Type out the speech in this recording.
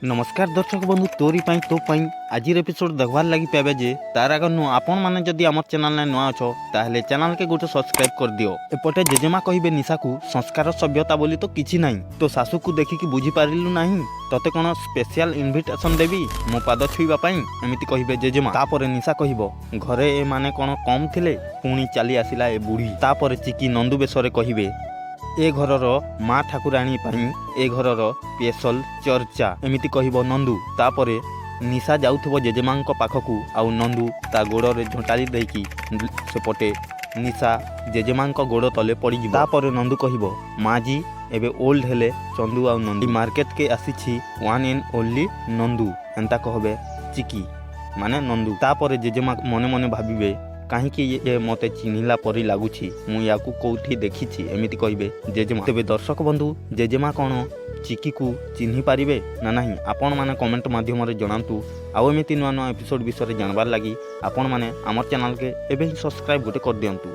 नमस्कार दर्शक बंधु तोरी पाई तो पाई आज एपिसोड देखवार लगी पाबे जे तार आगर नु आपण माने जदि आमर चैनल ने नुआ अछो ताहले चैनल के गोटे सब्सक्राइब कर दियो। एपटे जेजेमा कहिबे निशा को संस्कार सभ्यता बोली तो किछि नाही, तो सासू को देखि कि बुझी पारिलु नाही, तते कोन स्पेशल इनविटेशन देबी मो पाद छुईबा पाई एमिति कहिबे जेजेमा। तापरे निशा कहिबो घरे ए माने कोन कम थिले पुणी चली आसिला ए बुढ़ी। तापरे चिकी नंदू बेसरे कहिबे ए घरर माँ ठाकुराणी पाई ए घरर स्पेशल चर्चा एमिति कहिबो नंदू। तापरे निशा जाउथबो जेजेमा पाखकू आउ नंदू ता गोड़े झोटाली देकी सेपटे निशा जेजेमा गोड़ तले पड़ जाए। तापरे नंदू कहिबो माँ जी एबे ओल्ड हेले चंदू आउ नंदू मार्केट के आसीछि वन एंड ओनली नंदू एंता कहबे चिकी माने नंदू। तापरे जेजेमा मने मने भाबिबे कहीं ये मते चिन्हिला परी लगुछि मु याकू कोठी देखिछि एमिति कहिबे जेजेमा। तेबे दर्शक बंधु जेजेमा कोन चिकी को चिन्हि पारिबे ना नहीं आपण माने कमेंट माध्यम रे जणांतु। आउ एमिति नुआ नुआ एपिसोड विषय जानबार लगी आपण माने हमर चैनल के एबे ही सब्सक्राइब गोटे कर दियंतु।